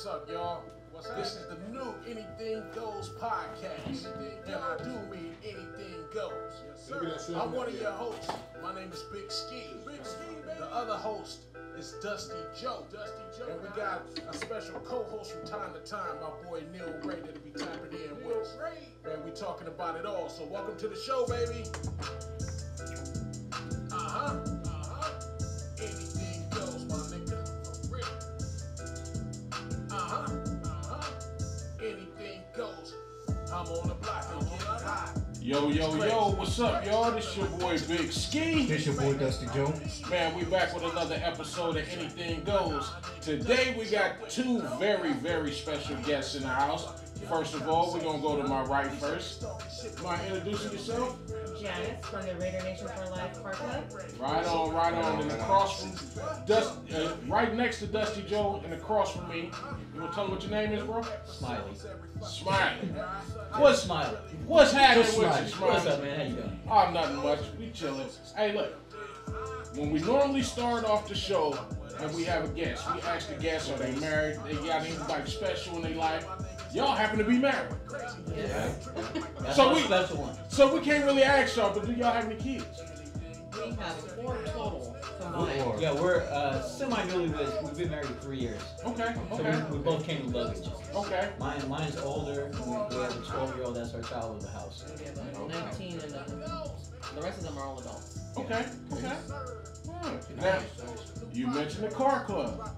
What's up, y'all? This is the new Anything Goes podcast. And I do mean anything goes. Yes, sir. I'm one of your hosts. My name is Big Ski. The other host is Dusty Joe. And we got a special co-host from time to time, my boy Neil Ray, that'll be tapping in with us. Man, we talking about it all. So welcome to the show, baby. Anything goes, my nigga. For real. Anything goes. I'm on the block and get high. Yo, what's up, y'all? This your boy Big Ski. This your boy Dusty Joe. Man, we back with another episode of Anything Goes. Today we got two very, very special guests in the house. First of all, we're gonna go to my right first. Mind introducing yourself? Janice from the Raider Nation for Life Park Club. Right on. And across from right next to Dusty Joe and across from me. You wanna tell them what your name is, bro? Smiley. What's Smiley? What's happening Just with Smiley. you, Smiley? What's up, man? How you doing? Oh, nothing much. We chilling. Hey, look. When we normally start off the show and we have a guest, we ask the guests, are they married? They got anybody special in their life? Y'all happen to be married. Yeah. That's So a we- special one. So we can't really ask y'all, but do y'all have any kids? We have 4 total combined. Yeah, we're semi-newlyweds. We've been married for 3 years. Okay. So we both came with luggage. Okay. Mine's older. We have a 12-year-old. That's our child of the house. We have a 19 and the rest of them are all adults. Okay. Now, you mentioned the car club.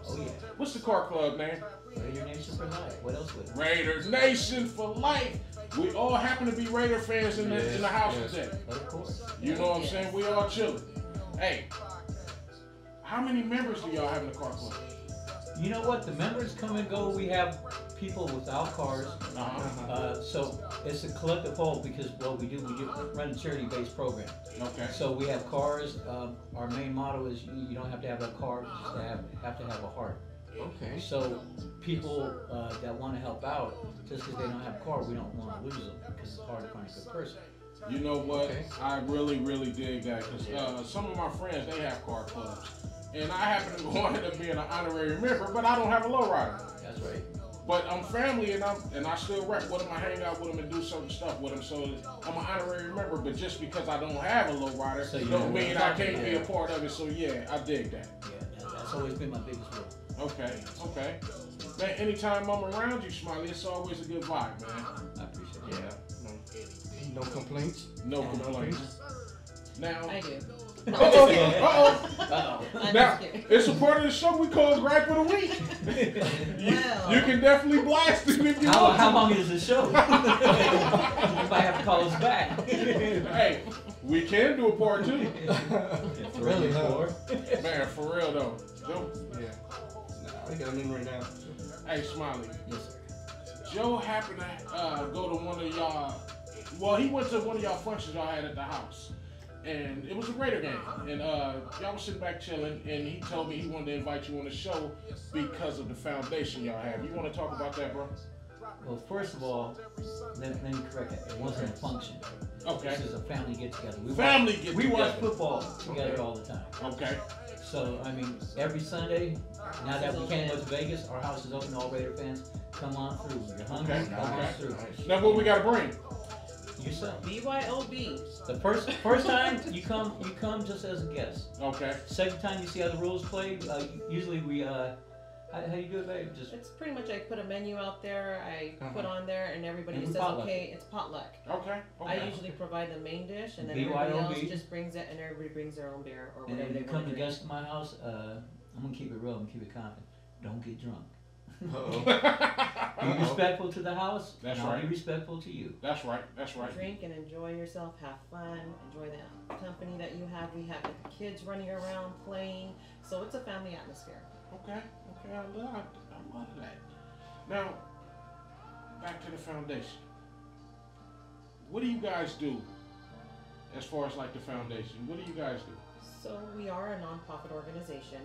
Oh, yeah. What's the car club name? Raider Nation for Life. What else would it? Raiders Nation for life. We all happen to be Raider fans in the house today. Of course. You know what I'm saying? We all chilling. Hey, how many members do y'all have in the car club? You know what? The members come and go. We have people without cars. So it's a collective whole because what we do run a charity-based program. Okay. So we have cars. Our main motto is you don't have to have a car, you just have to have a heart. Okay. So people that want to help out, just because they don't have a car, we don't want to lose them because it's hard to find a good person. You know what? I really dig that because some of my friends, they have car clubs. And I happen to go into being an honorary member, but I don't have a lowrider. That's right. But I'm family and I still rep with them. I hang out with them and do certain stuff with them. So I'm an honorary member, but just because I don't have a lowrider, So don't mean I can't be a part of it. So yeah, I dig that. Yeah, that's always been my biggest role. Okay. Man, anytime I'm around you, Smiley, it's always a good vibe, man. I appreciate it. No complaints. No complaints. Now, I do. uh-oh. I'm Now, just kidding. it's a part of the show we call Gripe of the Week. You can definitely blast it if you want to. How long is the show? You might have to call us back. Hey, we can do a part 2. Really? Man, for real though. Joe. Yeah. Nah, I got him in right now. Hey, Smiley. Yes, sir. Joe happened to go to one of y'all. Well, he went to one of y'all functions y'all had at the house. And it was a Raider game. And y'all was sitting back chilling. And he told me he wanted to invite you on the show because of the foundation y'all have. You want to talk about that, bro? Well, first of all, let me correct that. It wasn't a function. Okay. This is a family get-together. We watch football together all the time. Okay. So, I mean, every Sunday, now that we can't go to Vegas, our house is open to all Raider fans. Come on through. You're hungry, come on through. Now what we got to bring? Yourself. BYOB. The first time you come just as a guest. Okay. Second time you see how the rules play. Usually we how you do it, babe? Just It's pretty much I put a menu out there, I put on there, and everybody And says potluck. okay, it's potluck. Okay. I usually provide the main dish, and then everybody BYOB. else just brings it, and everybody brings their own beer or and whatever then they you want come to to drink. guests to my house. I'm gonna keep it real. I'm gonna keep it confident. Don't get drunk. Be respectful to the house. That's and I'll right. be respectful to you. That's right. Drink and enjoy yourself, have fun, enjoy the company that you have. We have the kids running around playing, so it's a family atmosphere. Okay, I love that. Now, back to the foundation. What do you guys do as far as like the foundation? What do you guys do? So we are a nonprofit organization.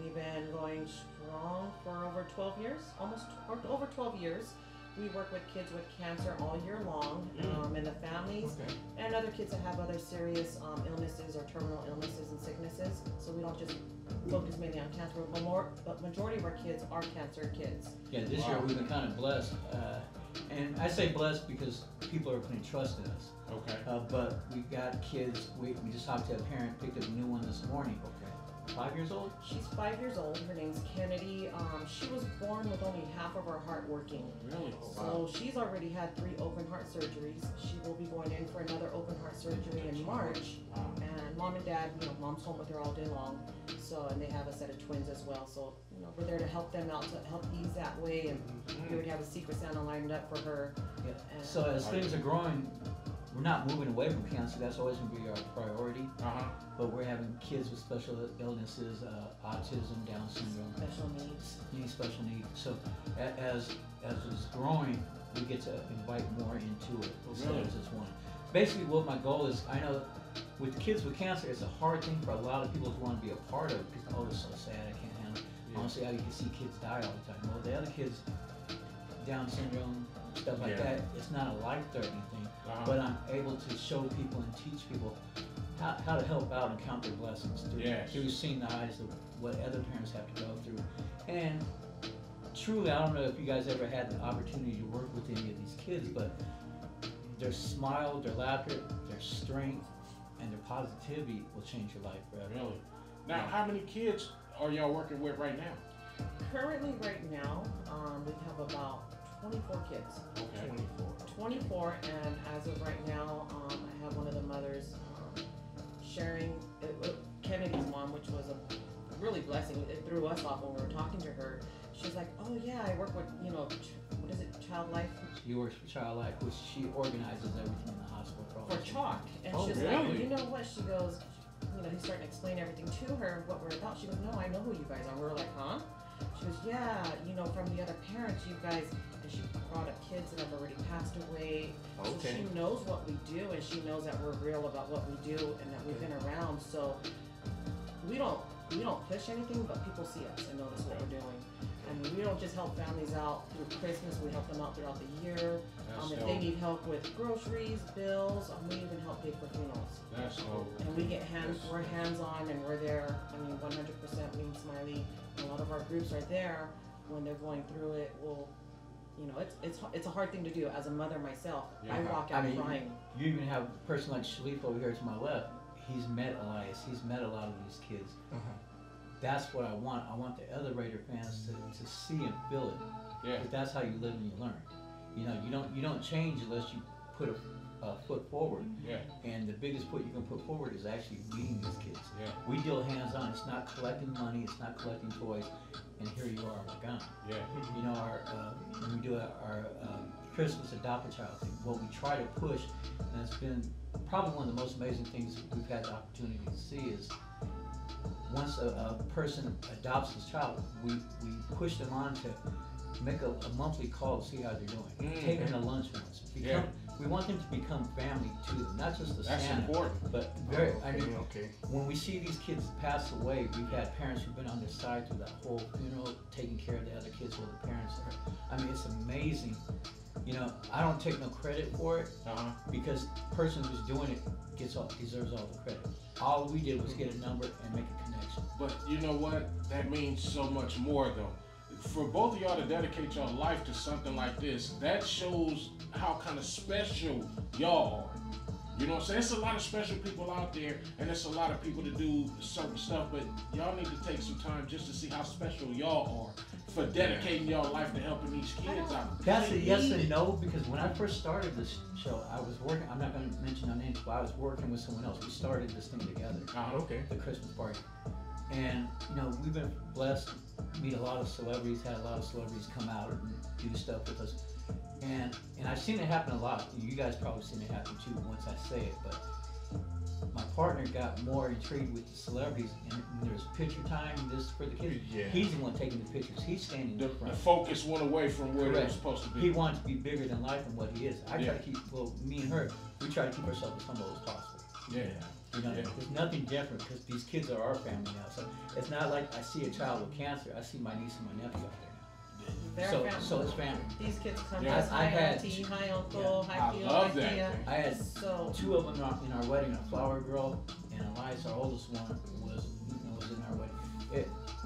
We've been going strong for over 12 years, over 12 years. We work with kids with cancer all year long, and the families, Okay. and other kids that have other serious illnesses or terminal illnesses and sicknesses. So we don't just focus mainly on cancer, but majority of our kids are cancer kids. Yeah, this year we've been kind of blessed, and I say blessed because people are putting trust in us. Okay. But we've got kids. We just talked to a parent, picked up a new one this morning. Okay. 5 years old. She's 5 years old. Her name's Kennedy. She was born with only half of her heart working. Really? So she's already had 3 open heart surgeries. She will be going in for another open heart surgery in March. And mom and dad, mom's home with her all day long. So, and they have a set of twins as well. So, we're there to help them out, to help ease that way. And we would have a Secret Santa lined up for her. Yeah. So as things are growing, we're not moving away from cancer. That's always going to be our priority. But we're having kids with special illnesses, autism, Down syndrome, Special needs. special needs. So as it's growing, we get to invite more into it instead of just one. Basically, what my goal is, I know with kids with cancer, it's a hard thing for a lot of people to want to be a part of because, oh, it's so sad, I can't handle it. Honestly, how you can see kids die all the time. Well, the other kids, Down syndrome, stuff like that, it's not a life-threatening thing. But I'm able to show people and teach people how to help out and count their blessings through seeing the eyes of what other parents have to go through. And truly, I don't know if you guys ever had the opportunity to work with any of these kids, but their smile, their laughter, their strength, and their positivity will change your life forever. Really? Now, how many kids are y'all working with right now? Currently, right now, we have about 24 kids. Okay. 24, and as of right now, I have one of the mothers sharing, Kennedy's mom, which was a really blessing. It threw us off when we were talking to her. She's like, oh yeah, I work with, what is it, Child Life? She works for Child Life, which she organizes everything in the hospital For CHOC. And she's like, you know what? She goes, he's starting to explain everything to her, what we're about. She goes, no, I know who you guys are. We're like, huh? She goes, yeah, from the other parents, you guys, and she brought up kids that have already passed away. So she knows what we do, and she knows that we're real about what we do and that we've been around. So we don't push anything, but people see us and notice what we're doing. And we don't just help families out through Christmas, we help them out throughout the year. If they need help with groceries, bills, we even help pay for funerals. That's dope. And we get we're hands-on and we're there. 100% me and Smiley. A lot of our groups are there when they're going through it. It's a hard thing to do. As a mother myself, I walk out crying. You even have a person like Shalif over here to my left. He's met Elias. He's met a lot of these kids. That's what I want. I want the other Raider fans to see and feel it. Yeah. But that's how you live and you learn. You don't change unless you put a foot forward. Yeah. And the biggest foot you can put forward is actually leading these kids. Yeah. We deal hands-on. It's not collecting money. It's not collecting toys. And here you are, we're gone. Yeah. When we do our Christmas Adopt a Child thing, what we try to push, and it's been probably one of the most amazing things we've had the opportunity to see, is once a person adopts his child, we push them on to make a monthly call to see how they're doing. Take them to lunch once. We want them to become family to them, not just the That's Santa, important. but when we see these kids pass away, we've had parents who've been on their side through that whole funeral, taking care of the other kids while the parents are. It's amazing. I don't take no credit for it because the person who's doing it deserves all the credit. All we did was get a number and make a connection. But you know what? That means so much more though. For both of y'all to dedicate your life to something like this, that shows how kind of special y'all are. You know what I'm saying? There's a lot of special people out there, and there's a lot of people to do certain stuff, but y'all need to take some time just to see how special y'all are for dedicating y'all life to helping these kids out. That's a yes and no, because when I first started this show, I was working, I'm not going to mention no names, but I was working with someone else. We started this thing together, the Christmas party. And, we've been blessed to meet a lot of celebrities, had a lot of celebrities come out and do stuff with us. And I've seen it happen a lot. You guys probably seen it happen too once I say it, but my partner got more intrigued with the celebrities, and when there's picture time, this for the kids, he's the one taking the pictures. He's standing in front. The focus went away from where it was supposed to be. He wanted to be bigger than life than what he is. I try to keep, me and her, we try to keep ourselves as humble as possible. There's nothing different because these kids are our family now. So it's not like I see a child with cancer. I see my niece and my nephew out there now. So it's family. These kids come Yeah. as hi I had auntie, hi uncle, I hi Theo, love hi that. Tia. I had So 2 of them in our wedding. A flower girl and Elias, our oldest one, was in our wedding.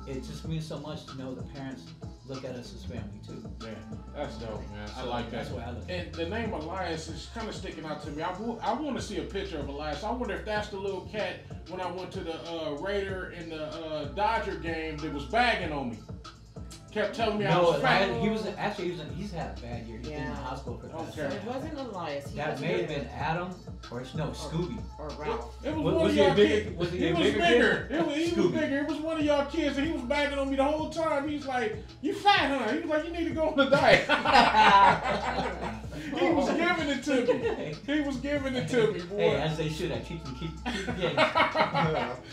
It just means so much to know the parents look at us as family too. Yeah, that's dope, man. I So like that. That's why I look. And the name Elias is kind of sticking out to me. I want to see a picture of Elias. I wonder if that's the little cat when I went to the Raider in the Dodger game that was bagging on me. Kept telling me I was fat. He's had a bad year. He's been in the hospital for that. So it wasn't Elias. That may have been Adam or Scooby. Or Ralph. It was Was one of he a y'all bigger- kids. was he He a was bigger bigger. kid? He was Scooby. bigger. It was one of y'all kids, and he was bagging on me the whole time. He's like, "You fat, huh?" He was like, "You need to go on the diet." He was giving it to me. He was giving it to me, boy. Hey, as they should. I teach them keep getting.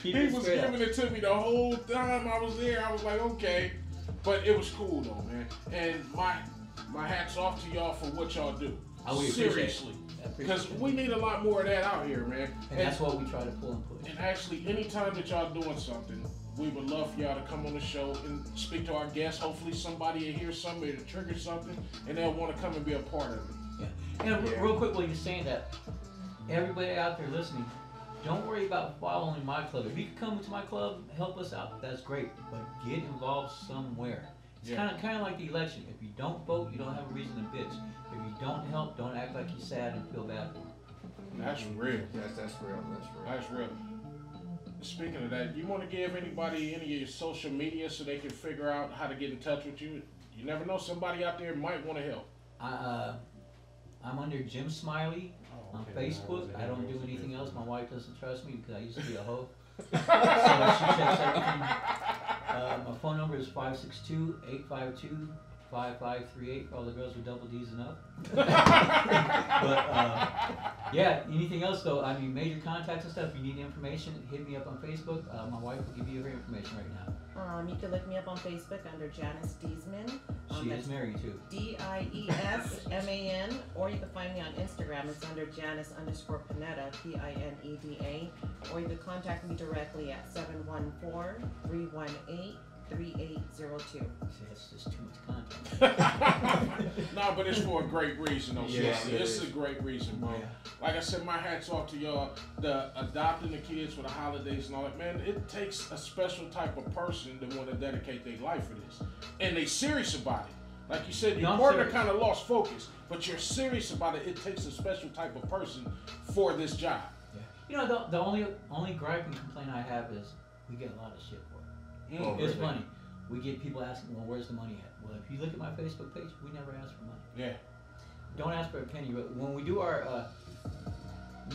He was giving it to me the whole time I was there. I was like, okay. But it was cool though, man. And my hat's off to y'all for what y'all do. We appreciate it. Seriously. Because we need a lot more of that out here, man. And that's what we try to pull and push. And actually, anytime that y'all doing something, we would love for y'all to come on the show and speak to our guests. Hopefully somebody will hear something, it'll trigger something, and they'll want to come and be a part of it. Yeah. And real quick, while you're saying that, everybody out there listening, don't worry about following my club. If you can come to my club, help us out, that's great. But get involved somewhere. It's kind of like the election. If you don't vote, you don't have a reason to bitch. If you don't help, don't act like you're sad and feel bad. That's real. Yes, that's real. That's real. That's real. Speaking of that, you want to give anybody any of your social media so they can figure out how to get in touch with you? You never know, somebody out there might want to help. I'm under Jim Smiley on Facebook. I don't do anything else. My wife doesn't trust me because I used to be a hoe. So she checks everything. My phone number is 562-852-5538 for all the girls with double D's and up. But yeah, anything else though? I mean, major contacts and stuff. If you need information, hit me up on Facebook. My wife will give you her information right now. You can look me up on Facebook under Janice Diesman. She is married too. DIESMAN, or you can find me on Instagram. It's under Janice_Pineda, PINEDA, or you can contact me directly at 714-318-3802. See, that's just too much content. No, but it's for a great reason, though. Yes, seriously. This is a great reason, bro. Yeah. Like I said, my hat's off to y'all. The adopting the kids for the holidays and all that, man, it takes a special type of person to want to dedicate their life for this. And they serious about it. Like you said, your partner kind of lost focus, but you're serious about it. It takes a special type of person for this job. Yeah. You know, the only gripe and complaint I have is we get a lot of shit for it. Oh, It's really? funny. We get people asking, well, where's the money at? Well, if you look at my Facebook page, we never ask for money. Yeah. Don't ask for a penny. But when we do our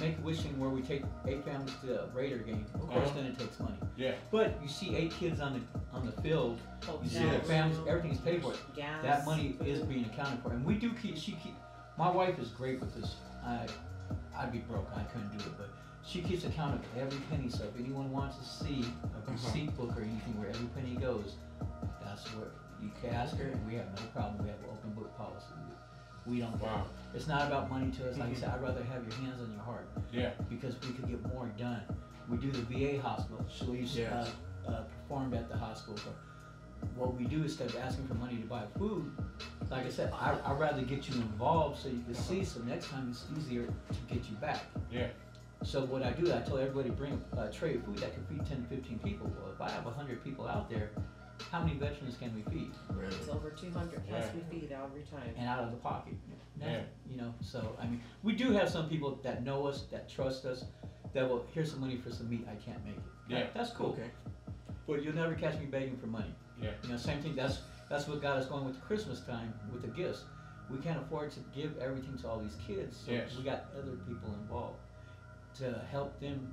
Make-A-Wishing where we take 8 families to the Raider game, of course, then it takes money. Yeah. But you see 8 kids on the field, you see Hotels, the families, everything's paid for. gas, That money is food. being accounted for. And we do my wife is great with this. I'd be broke, I couldn't do it, but she keeps account of every penny, so if anyone wants to see a receipt book or anything where every penny goes, that's where you can ask her, and we have no problem. We have an open book policy. We don't. Wow. It's not about money to us. Like I said, I'd rather have your hands on your heart. Yeah. Because we could get more done. We do the VA hospital. She's Yes. performed at the hospital. So what we do instead of asking for money to buy food, like I said, I'd rather get you involved so you can see. So next time it's easier to get you back. Yeah. So what I do, I tell everybody bring a tray of food that can feed 10 to 15 people. Well, if I have 100 people out there, how many veterans can we feed? Really? It's over 200 plus we feed every time. And out of the pocket. Nothing, Yeah. You know, so I mean, we do have some people that know us, that trust us, that will, here's some money for some meat, I can't make it. Yeah. That's cool. Okay. But you'll never catch me begging for money. Yeah. You know, same thing, that's what got us going with the Christmas time, with the gifts. We can't afford to give everything to all these kids, so Yes. we got other people involved to help them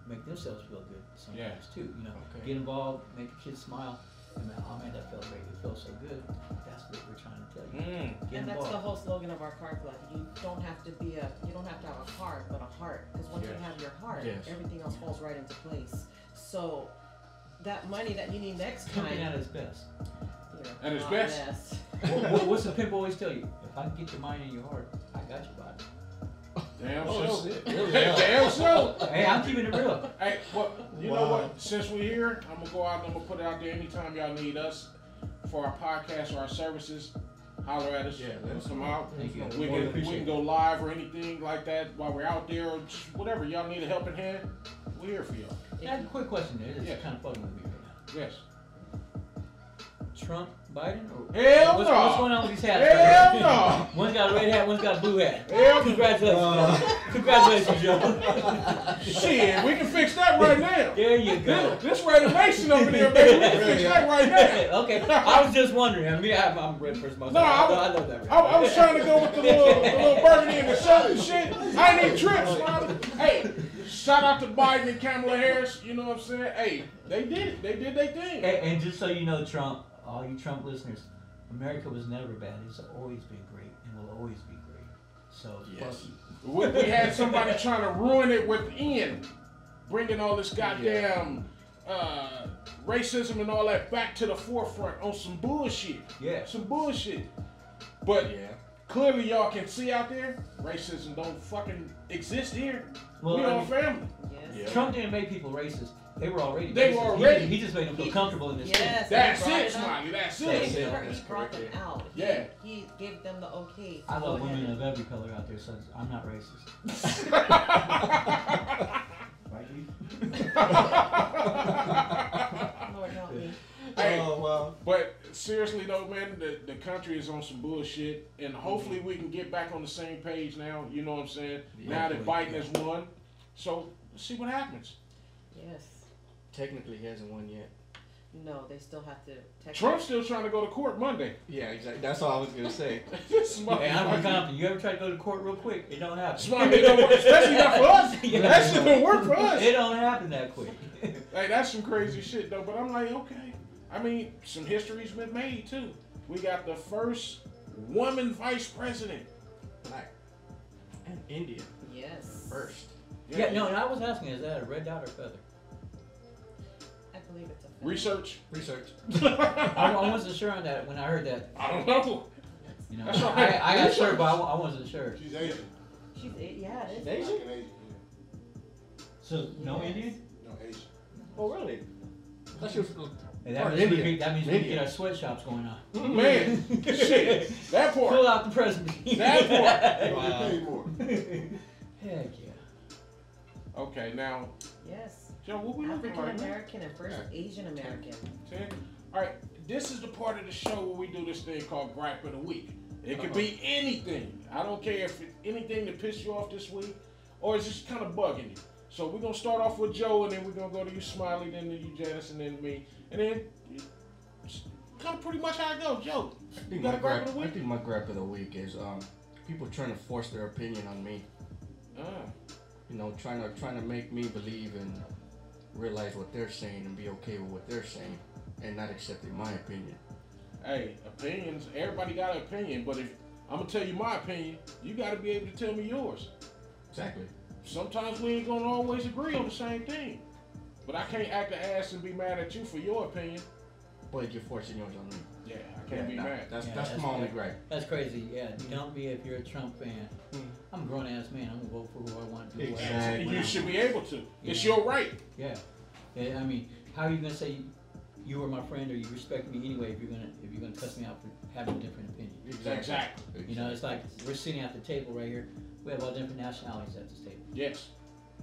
make themselves feel good sometimes too. You know, Okay. get involved, make a kid smile. And man, oh man, that felt great. It felt so good. That's what we're trying to tell you. Get And that's involved. the whole slogan of our car club. You don't have to have a heart, but a heart. Because once you have your heart, Yes. everything else falls right into place. So that money that you need next time, Pimping at its best. you're At its not best? What's the pimp always tell you? If I can get your mind and your heart, I got your body. Damn Oh, show. shit. Damn show. Hey, I'm keeping it real. Hey, well, you know what? Since we're here, I'm gonna go out and I'm gonna put it out there anytime y'all need us. for our podcast or our services, holler at us. Yeah, let us come know. out. Thank you. We can go live or anything like that while we're out there or just whatever. Y'all need a helping hand, we're here for y'all. I have a quick question there. It's Yeah. kind of fucking with me right now. Yes. Trump, Biden? Or Hell what's, no. what's going on with these hats? Hell right no. One's got a red hat, one's got a blue hat. Hell no. Congratulations. Congratulations, Joe. Shit, we can fix that right now. There you go. This renovation over there, baby. We can fix that right now. Okay, I was just wondering. I mean, I'm a red person myself. No, I love that. I was trying to go with the little burgundy and the shirt and shit. I ain't even tripped, Smiley. Hey, shout out to Biden and Kamala Harris. You know what I'm saying? Hey, they did it. They did their thing. And just so you know, Trump, all you Trump listeners, America was never bad. It's always been great and will always be great. So, fuck you. We had somebody trying to ruin it within, bringing all this goddamn racism and all that back to the forefront on some bullshit. Yeah. Some bullshit. But clearly y'all can see out there, racism don't fucking exist here. Well, We all family. Yes. Trump didn't make people racist. They were already They racist. were already. He just made them feel comfortable in this Yes. That's he brought it, up. Smiley. That's He it. brought them out. Yeah. He gave them the okay. I to love go women ahead. of every color out there, so I'm not racist. Right, Lee? Lord help me. Hey, Oh, wow. but seriously though, man, the country is on some bullshit, and hopefully we can get back on the same page now. You know what I'm saying? Now that Biden has won, so let's see what happens. Yes. Technically, he hasn't won yet. No, they still have to. Trump's still trying to go to court Monday. Yeah, exactly. That's all I was gonna say. Smiley, Hey, I'm confident. You ever try to go to court real quick? It don't happen. Smiley, it don't work, especially not for us. Yeah. That shit don't work for us. It don't happen that quick. Hey, that's some crazy shit though. But I'm like, okay. I mean, some history's been made too. We got the first woman vice president. Black. And Indian. Yes. First. Yeah, no, and I was asking, is that a red dot or feather? I believe it's a feather. Research. I wasn't sure on that when I heard that. I don't know. You know, That's right. I got sure, but I wasn't sure. She's Asian. Yeah, it is. Asian? Black and Asian. So, no Yes. Indian? No, Asian. Oh, really? I thought she was And Or that means, Indian. that means we can Indian. get our sweatshops going on. Man, shit. That Pull part. out the president. That They Wow. pay more. Heck yeah. Okay, now, Yes. Joe, what we looking African like, man? American and first Asian American. 10? All right, this is the part of the show where we do this thing called Gripe of the Week. It could be anything. I don't care if it's anything that pissed you off this week or it's just kind of bugging you. So we're going to start off with Joe, and then we're going to go to you, Smiley, then to you, Janice, and then me. And then kind of pretty much how it goes. Joe, you got a gripe of the I week? think my gripe of the week is people trying to force their opinion on me. You know, trying to make me believe and realize what they're saying and be okay with what they're saying and not accepting my opinion. Hey, opinions. Everybody got an opinion, but if I'm gonna tell you my opinion, you got to be able to tell me yours. Exactly. Sometimes we ain't gonna always agree on the same thing, but I can't act the ass and be mad at you for your opinion. But you're forcing yours on me. Yeah, I can't be mad. That's Yeah, that's that's my only good. gripe. That's crazy. Yeah, dump me if you're a Trump fan. Mm. I'm a grown ass man. I'm gonna vote for who I want to. do what I Exactly. want. You should be able to. It's Yeah. your right. Yeah. Yeah. I mean, how are you gonna say you were my friend or you respect me anyway if you're gonna cuss me out for having a different opinion? Exactly. You know, it's like we're sitting at the table right here. We have all different nationalities at this table. Yes.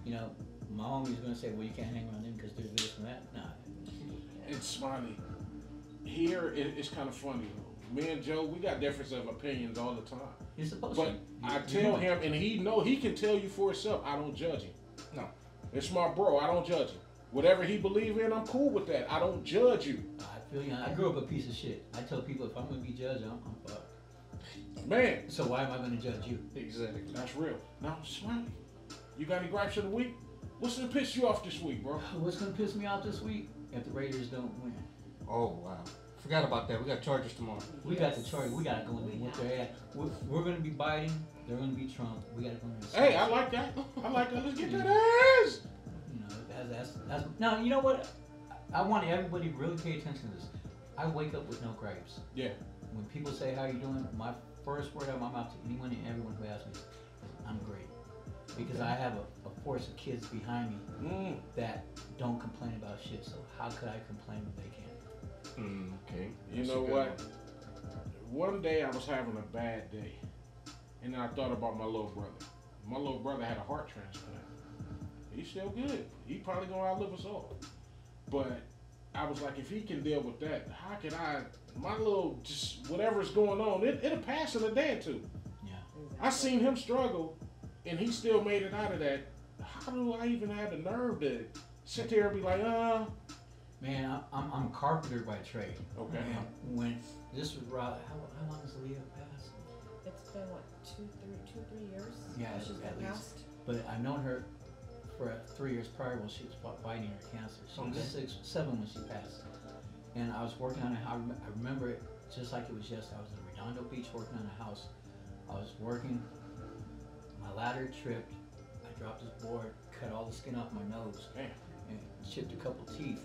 You know, my homie's gonna say, well, you can't hang around them because they're this and that. Nah. It's Smiley. Here, it's kind of funny. Me and Joe, we got difference of opinions all the time. You're supposed But to. I You tell know. him, and he can tell you for himself, I don't judge him. No. It's my bro, I don't judge him. Whatever he believe in, I'm cool with that. I don't judge you. I feel you. I grew up a piece of shit. I tell people if I'm gonna be judged, I'm fucked. Man, So why am I gonna judge you? Exactly. that's real. Now, Smiley, you got any gripes of the week? What's gonna piss you off this week, bro? What's gonna piss me off this week? If the Raiders don't win. Oh wow. Forgot about that. We got Chargers tomorrow. We got the Chargers. We gotta go in and whoop their ass. We're gonna be Biden. They're gonna be Trump. We gotta go in there. Hey, I like that. I like that. Let's get that ass. You know, that's now. You know what? I want everybody to really pay attention to this. I wake up with no gripes. Yeah. When people say how you doing, my first word out of my mouth to anyone and everyone who asks me is, I'm great. Because I have a force of kids behind me that don't complain about shit. So how could I complain when they can? Okay. You know what? One day I was having a bad day, and then I thought about my little brother. My little brother had a heart transplant. He's still good. He probably gonna outlive us all. But I was like, if he can deal with that, how can I? My little just whatever's going on, it'll pass in a day or two. Yeah. I seen him struggle, and he still made it out of that. How do I even have the nerve to sit there and be like, Man, I'm a carpenter by trade. Okay. And when this was how long has Leah passed? It's been what, two, three years? Yeah, She's at been least. passed. But I've known her for 3 years prior when she was fighting her cancer. She was 7 when she passed. And I was working on it. I remember it just like it was yesterday. I was in Redondo Beach working on a house. I was working. My ladder tripped. I dropped this board, cut all the skin off my nose, Damn. and chipped a couple teeth.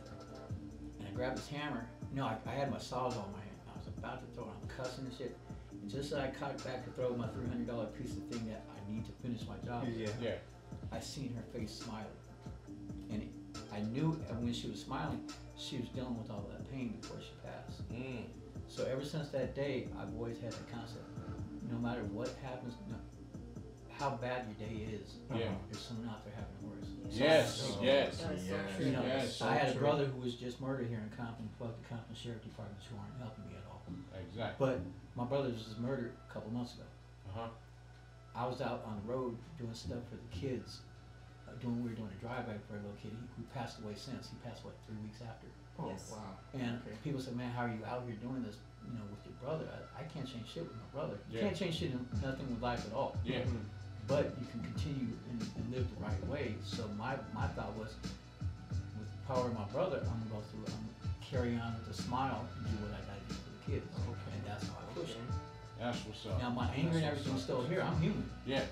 And I grabbed this hammer. No, I had my saws on my hand. I was about to throw it. I'm cussing and shit. And just as I cut back to throw my $300 piece of thing that I need to finish my job, Yeah. I seen her face smiling. And I knew when she was smiling, she was dealing with all that pain before she passed. So ever since that day, I've always had the concept, no matter what happens, how bad your day is, there's someone out there having it worse. Yes. That is so true. You know, Yes, I had a true. brother who was just murdered here in Compton, fuck the Compton Sheriff Department, who aren't helping me at all. Exactly. But my brother was just murdered a couple months ago. I was out on the road doing stuff for the kids. We were doing a drive-by for a little kid. He passed away since. He passed, 3 weeks after. Oh, Yes. wow. And people said, man, how are you out here doing this, with your brother? I can't change shit with my brother. You Yeah. can't change shit in nothing with life at all. Yeah. But you can continue and live the right way. So my thought was, with the power of my brother, I'm gonna go through, I'm gonna carry on with a smile and do what I gotta do for the kids. Okay. And that's how I push it. That's what's up. Now my anger and everything's still here. I'm human. Yeah.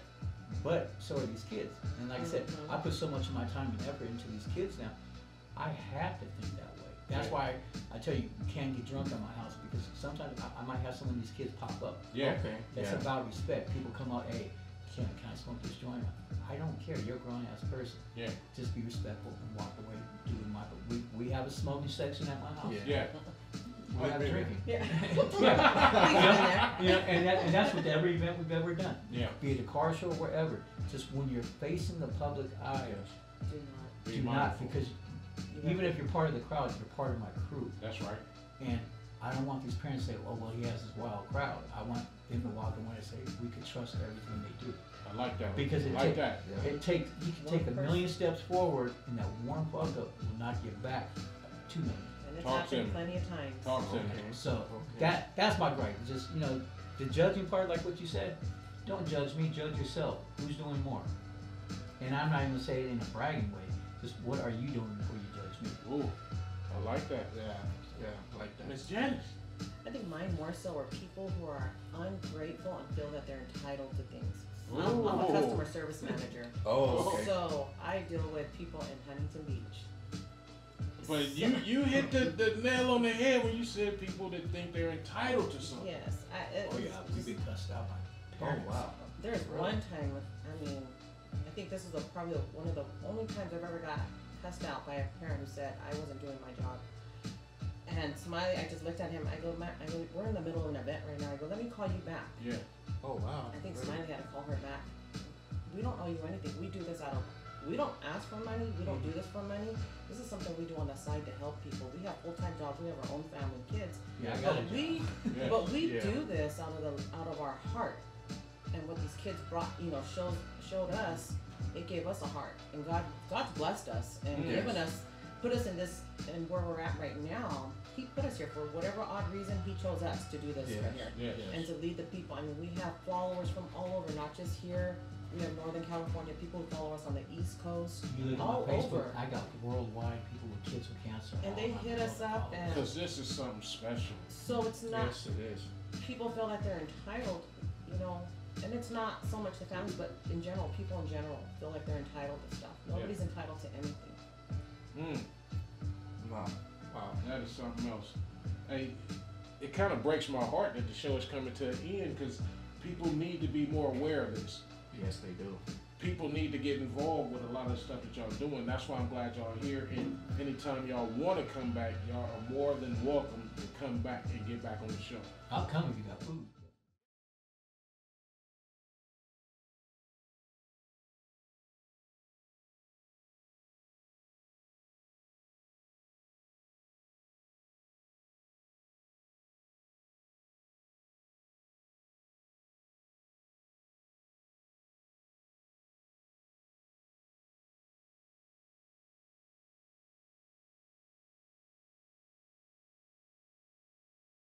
But so are these kids. And like I said, I put so much of my time and effort into these kids now. I have to think that way. That's why I tell you can't get drunk at my house, because sometimes I might have some of these kids pop up. Yeah. Okay. That's Yeah. about respect. People come out, hey, can I smoke this joint? I don't care. You're a grown ass person. Yeah. Just be respectful and walk away. Doing my. We have a smoking section at my house. Yeah. We have drinking. Yeah. And that's with every event we've ever done. Yeah. Be it a car show or wherever. Just when you're facing the public eye, Do not. Be do not, mindful. because even if you're part of the crowd, you're part of my crew. That's right. And I don't want these parents to say, oh, well, he has this wild crowd. I want them to walk away and say, we can trust everything they do. I like that. Because I it like takes, that. Yeah. you can take a million steps forward, and that one fuck up will knock you back 2 million. And it's Talk to happened him. plenty of times. Talk to him. Okay. So Okay. that's my gripe. Just, the judging part, like what you said, don't judge me, judge yourself. Who's doing more? And I'm not even gonna say it in a bragging way. Just what are you doing before you judge me? Ooh, I like that. Yeah, I like that. Miss Janice. I think mine more so are people who are ungrateful and feel that they're entitled to things. I'm Ooh. a customer service manager. Oh, okay. So I deal with people in Huntington Beach. But you hit the nail on the head when you said people that think they're entitled to something. Yes. Oh yeah, we've been cussed out by Oh, parents. wow. There's one time, I think this is probably one of the only times I've ever got cussed out by a parent who said I wasn't doing my job. And Smiley, I just looked at him. I go, we're in the middle of an event right now. I go, let me call you back. Yeah. Oh, wow. I think Really? Smiley had to call her back. We don't owe you anything. We do this we don't ask for money. We don't do this for money. This is something we do on the side to help people. We have full-time jobs. We have our own family, kids. Yeah, I got But it. Yeah. we Yeah. do this out of our heart. And what these kids brought, showed us, it gave us a heart. And God's blessed us and Yes. put us in this, and where we're at right now. He put us here for whatever odd reason. He chose us to do this Yes. right here. Yes. And to lead the people. I mean, we have followers from all over, not just here. We have Northern California, people who follow us on the East Coast, You look at all my Facebook, over. I got worldwide people with kids with cancer. And they all hit around us the world. up and- Because this is something special. So it's not, Yes, it is. people feel like they're entitled, and it's not so much the families, but in general, people in general feel like they're entitled to stuff. Nobody's entitled to anything. Wow. Wow. That is something else. Hey, it kind of breaks my heart that the show is coming to an end because people need to be more aware of this. Yes, they do. People need to get involved with a lot of the stuff that y'all doing. That's why I'm glad y'all are here. And anytime y'all want to come back, y'all are more than welcome to come back and get back on the show. I'll come if you got food.